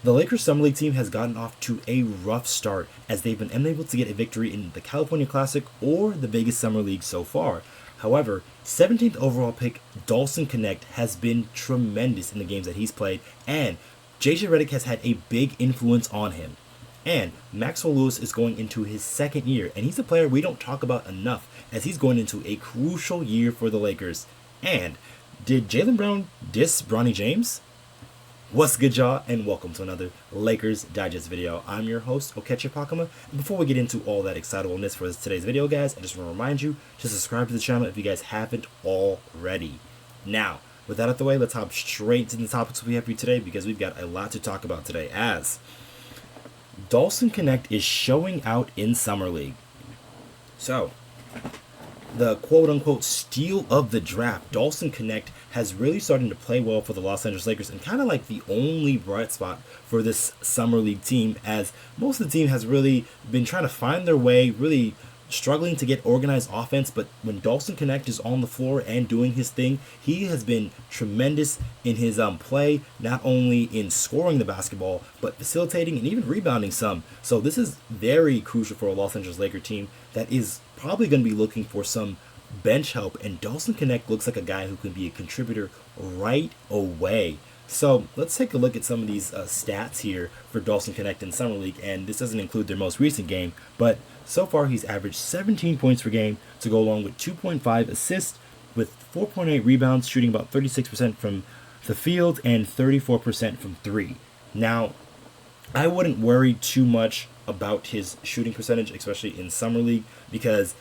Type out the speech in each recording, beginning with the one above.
The Lakers Summer League team has gotten off to a rough start as they've been unable to get a victory in the California Classic or the Vegas Summer League so far. However, 17th overall pick Dalton Knecht has been tremendous in the games that he's played, and JJ Redick has had a big influence on him. And Maxwell Lewis is going into his second year, and he's a player we don't talk about enough as he's going into a crucial year for the Lakers. And did Jaylen Brown diss Bronny James? What's good, y'all, and welcome to another Lakers Digest video. I'm your host, Okechi Apakama, and before we get into all that excitableness for today's video, guys, I just want to remind you to subscribe to the channel if you guys haven't already. Now, with that out the way, let's hop straight to the topics we have for you today because we've got a lot to talk about today as Dalton Knecht is showing out in Summer League. So, the quote-unquote steal of the draft, Dalton Knecht, has really started to play well for the Los Angeles Lakers and kind of like the only bright spot for this Summer League team, as most of the team has really been trying to find their way, really struggling to get organized offense. But when Dalton Knecht is on the floor and doing his thing, he has been tremendous in his play, not only in scoring the basketball, but facilitating and even rebounding some. So this is very crucial for a Los Angeles Laker team that is probably going to be looking for some bench help, and Dalton Knecht looks like a guy who can be a contributor right away. So let's take a look at some of these stats here for Dalton Knecht in Summer League, and this doesn't include their most recent game, but so far he's averaged 17 points per game to go along with 2.5 assists with 4.8 rebounds, shooting about 36% from the field and 34% from three. Now, I wouldn't worry too much about his shooting percentage, especially in Summer League, because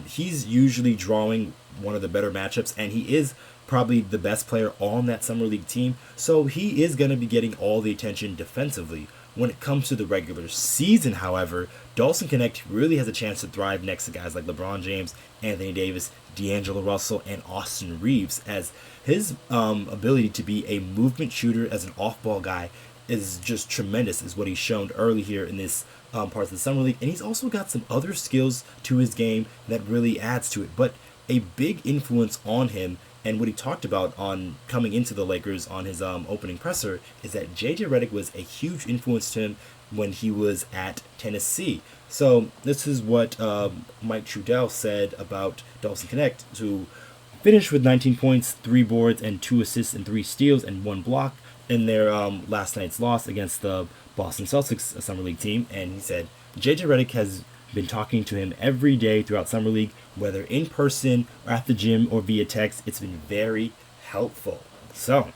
he's usually drawing one of the better matchups, and he is probably the best player on that Summer League team, so he is going to be getting all the attention defensively. When it comes to the regular season, however, Dalton Knecht really has a chance to thrive next to guys like LeBron James, Anthony Davis, D'Angelo Russell, and Austin Reaves, as his ability to be a movement shooter as an off-ball guy is just tremendous, is what he's shown early here in this part of the Summer League. And he's also got some other skills to his game that really adds to it. But a big influence on him, and what he talked about on coming into the Lakers on his opening presser, is that JJ Redick was a huge influence to him when he was at Tennessee. So this is what Mike Trudell said about Dalton Knecht, who finished with 19 points, 3 boards, and 2 assists and 3 steals and 1 block in their last night's loss against the Boston Celtics Summer League team. And he said JJ Redick has been talking to him every day throughout Summer League, whether in person or at the gym or via text. It's been very helpful. So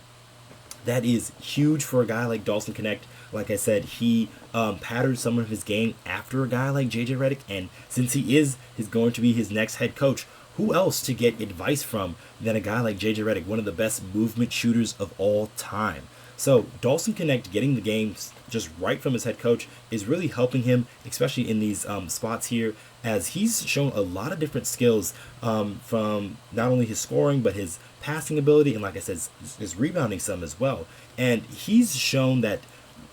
that is huge for a guy like Dalton Knecht. Like I said, he patterned some of his game after a guy like JJ Redick, and since he is going to be his next head coach, who else to get advice from than a guy like JJ Redick, one of the best movement shooters of all time? So Dalton Knecht getting the games just right from his head coach is really helping him, especially in these spots here, as he's shown a lot of different skills from not only his scoring, but his passing ability, and like I said, his rebounding some as well. And he's shown that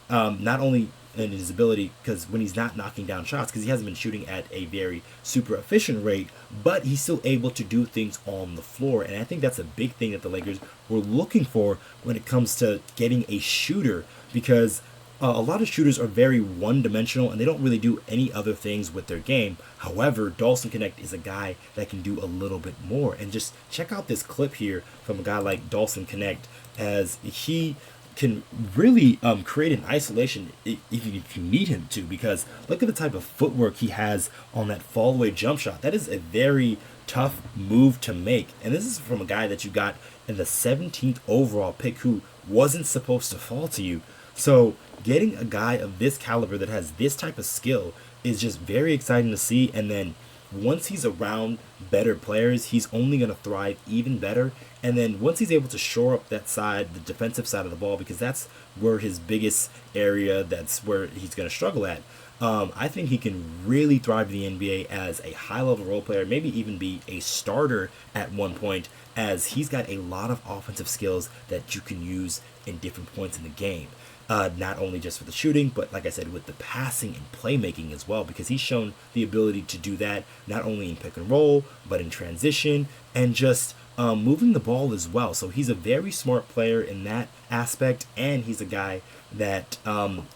not only in his ability, because when he's not knocking down shots, because he hasn't been shooting at a very super efficient rate, but he's still able to do things on the floor. And I think that's a big thing that the Lakers were looking for when it comes to getting a shooter, because a lot of shooters are very one-dimensional and they don't really do any other things with their game. However, Dalton Knecht is a guy that can do a little bit more. And just check out this clip here from a guy like Dalton Knecht, as he can really create an isolation if you need him to, because look at the type of footwork he has on that fall-away jump shot. That is a very tough move to make, and this is from a guy that you got in the 17th overall pick who wasn't supposed to fall to you. So getting a guy of this caliber that has this type of skill is just very exciting to see. And then once he's around better players, he's only going to thrive even better. And then once he's able to shore up that side, the defensive side of the ball, because that's where his biggest area, that's where he's going to struggle at, I think he can really thrive in the NBA as a high-level role player, maybe even be a starter at one point, as he's got a lot of offensive skills that you can use in different points in the game. Not only just with the shooting, but like I said, with the passing and playmaking as well, because he's shown the ability to do that not only in pick and roll, but in transition, and just moving the ball as well. So he's a very smart player in that aspect, and he's a guy that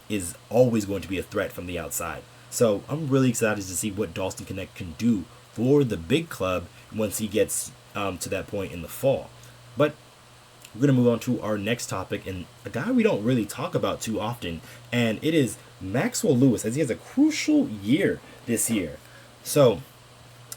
is always going to be a threat from the outside. So I'm really excited to see what Dalton Knecht can do for the big club once he gets to that point in the fall. But we're going to move on to our next topic, and a guy we don't really talk about too often, and it is Maxwell Lewis, as he has a crucial year this year. So,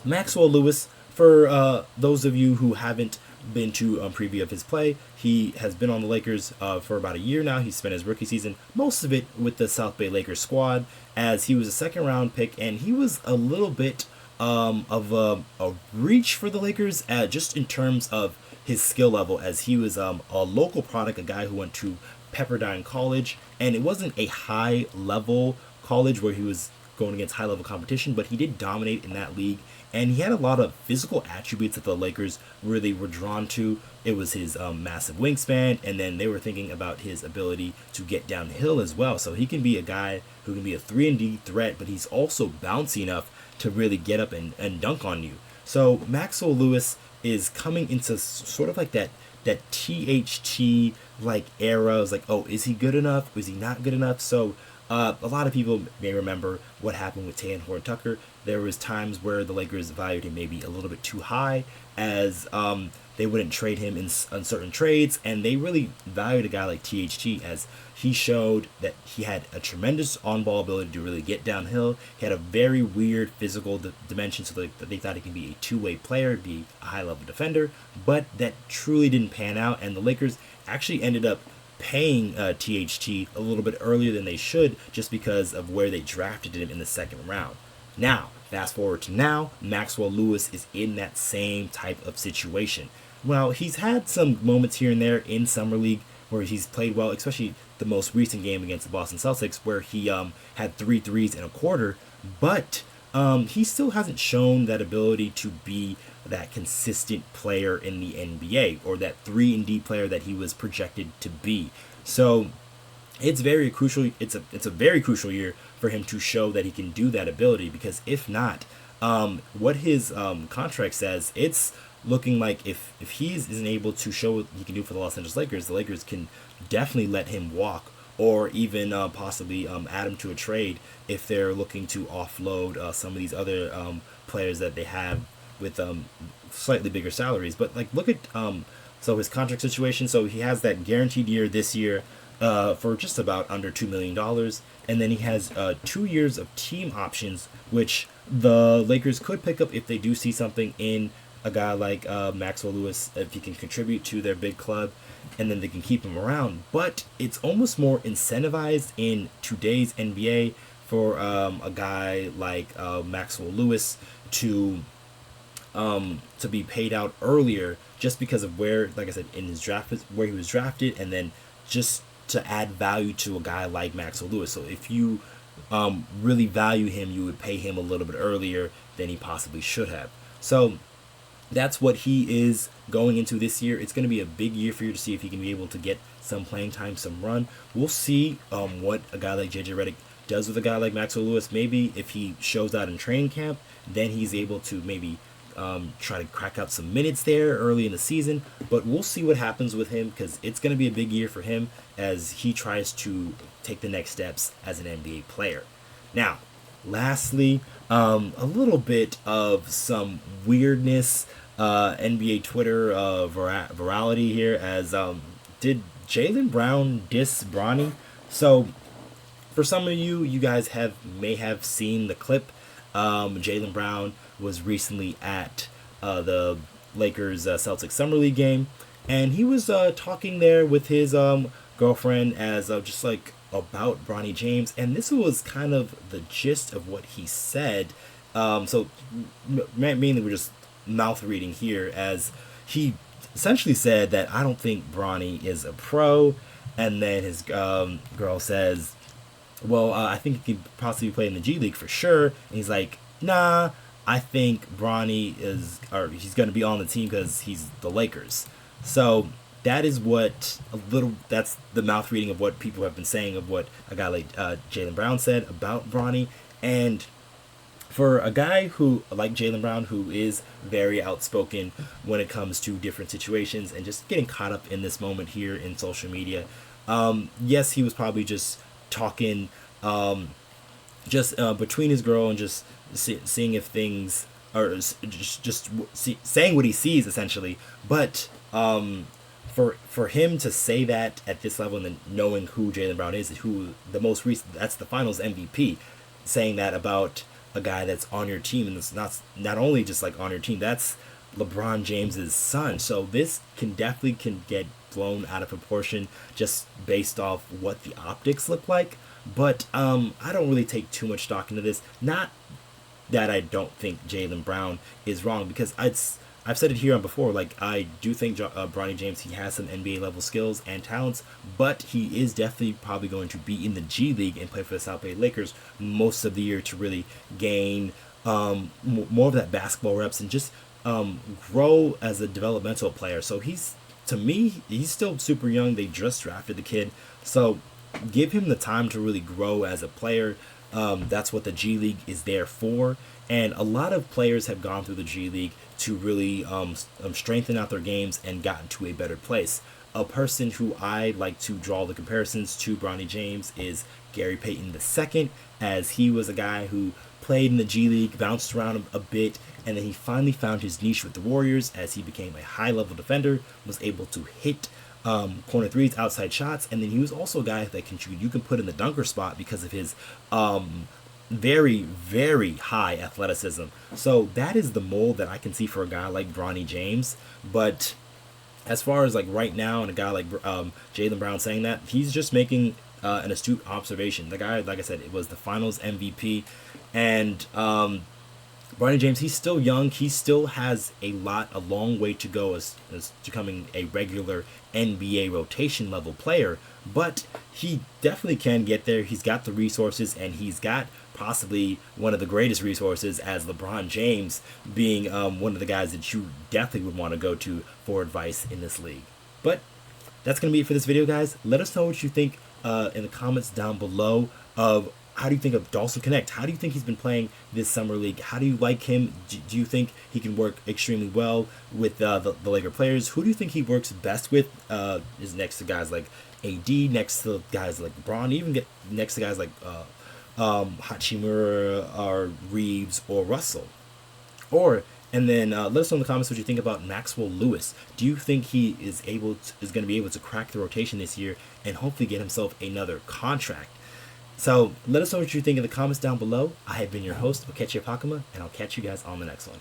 Maxwell Lewis, for those of you who haven't been to preview of his play, he has been on the Lakers for about a year now. He spent his rookie season, most of it with the South Bay Lakers squad, as he was a second-round pick, and he was a little bit of a reach for the Lakers, just in terms of his skill level, as he was a local product, a guy who went to Pepperdine College, and it wasn't a high-level college where he was going against high-level competition, but he did dominate in that league, and he had a lot of physical attributes that the Lakers really were drawn to. It was his massive wingspan, and then they were thinking about his ability to get downhill as well. So he can be a guy who can be a 3-and-D threat, but he's also bouncy enough to really get up and dunk on you. So Maxwell Lewis is coming into sort of like that THT like era. It's like, oh, is he good enough? Is he not good enough? So a lot of people may remember what happened with Taylor Horton-Tucker. There was times where the Lakers valued him maybe a little bit too high, as they wouldn't trade him in certain trades, and they really valued a guy like THT, as he showed that he had a tremendous on-ball ability to really get downhill. He had a very weird physical dimension, so they thought he could be a two-way player, be a high-level defender, but that truly didn't pan out, and the Lakers actually ended up paying THT a little bit earlier than they should, just because of where they drafted him in the second round. Now, fast forward to now, Maxwell Lewis is in that same type of situation. Well, he's had some moments here and there in Summer League where he's played well, especially the most recent game against the Boston Celtics, where he had 3 threes in a quarter, but he still hasn't shown that ability to be that consistent player in the NBA, or that 3-and-D player that he was projected to be. So it's very crucial. It's a very crucial year for him to show that he can do that ability, because if not, what his contract says, it's looking like if he isn't able to show what he can do for the Los Angeles Lakers, the Lakers can definitely let him walk, or even possibly add him to a trade if they're looking to offload some of these other players that they have with slightly bigger salaries. But like, look at so his contract situation. So he has that guaranteed year this year for just about under $2 million, and then he has 2 years of team options, which the Lakers could pick up if they do see something in a guy like Maxwell Lewis, if he can contribute to their big club, and then they can keep him around. But it's almost more incentivized in today's NBA for a guy like Maxwell Lewis to be paid out earlier, just because of where, like I said, in his draft, where he was drafted, and then just to add value to a guy like Maxwell Lewis. So if you really value him, you would pay him a little bit earlier than he possibly should have. So that's what he is going into this year. It's going to be a big year for you to see if he can be able to get some playing time, some run. We'll see what a guy like JJ Redick does with a guy like Maxwell Lewis. Maybe if he shows out in training camp, then he's able to maybe try to crack out some minutes there early in the season. But we'll see what happens with him, because it's going to be a big year for him as he tries to take the next steps as an NBA player. Now, lastly, a little bit of some weirdness, NBA Twitter virality here, as did Jaylen Brown diss Bronny? So for some of you guys may have seen the clip. Jaylen Brown was recently at the Lakers Celtics Summer League game, and he was talking there with his girlfriend as just like about Bronny James, and this was kind of the gist of what he said. So mainly we're just mouth reading here, as he essentially said that I don't think Bronny is a pro, and then his girl says, well, I think he could possibly play in the G League for sure, and he's like, nah, I think Bronny he's going to be on the team because he's the Lakers. So that is that's the mouth reading of what people have been saying of what a guy like Jaylen Brown said about Bronny. And for a guy who, like Jaylen Brown, who is very outspoken when it comes to different situations and just getting caught up in this moment here in social media, yes, he was probably just talking between his girl and just seeing if things, or saying what he sees essentially. But for him to say that at this level, and then knowing who Jaylen Brown is, who the most recent, that's the Finals MVP, saying that about a guy that's on your team, and it's not only just like on your team, that's LeBron James's son. So this can get blown out of proportion just based off what the optics look like. But I don't really take too much stock into this. Not that I don't think Jaylen Brown is wrong, because I've said it here on before. Like, I do think Bronny James, he has some NBA level skills and talents, but he is definitely probably going to be in the G League and play for the South Bay Lakers most of the year to really gain more of that basketball reps and just grow as a developmental player. So to me, he's still super young. They just drafted the kid, so give him the time to really grow as a player. That's what the G League is there for. And a lot of players have gone through the G League to really strengthen out their games and gotten to a better place. A person who I like to draw the comparisons to Bronny James is Gary Payton II, as he was a guy who played in the G League, bounced around a bit, and then he finally found his niche with the Warriors as he became a high-level defender, was able to hit corner threes, outside shots, and then he was also a guy that you can put in the dunker spot because of his very, very high athleticism. So that is the mold that I can see for a guy like Bronny James. But as far as like right now, and a guy like Jaylen Brown saying that, he's just making an astute observation. The guy, like I said, it was the Finals MVP, and Bronny James, he's still young. He still has a long way to go as becoming a regular NBA rotation level player, but he definitely can get there. He's got the resources, and he's got possibly one of the greatest resources, as LeBron James being one of the guys that you definitely would want to go to for advice in this league. But that's going to be it for this video, guys. Let us know what you think in the comments down below of how do you think of Dalton Knecht? How do you think he's been playing this summer league? How do you like him? Do you think he can work extremely well with the Laker players? Who do you think he works best with? Is next to guys like AD, next to guys like LeBron, even get next to guys like Hachimura or Reaves or Russell? And then let us know in the comments what you think about Maxwell Lewis. Do you think he is going to be able to crack the rotation this year and hopefully get himself another contract? So let us know what you think in the comments down below. I have been your host, Okechi Apakama, and I'll catch you guys on the next one.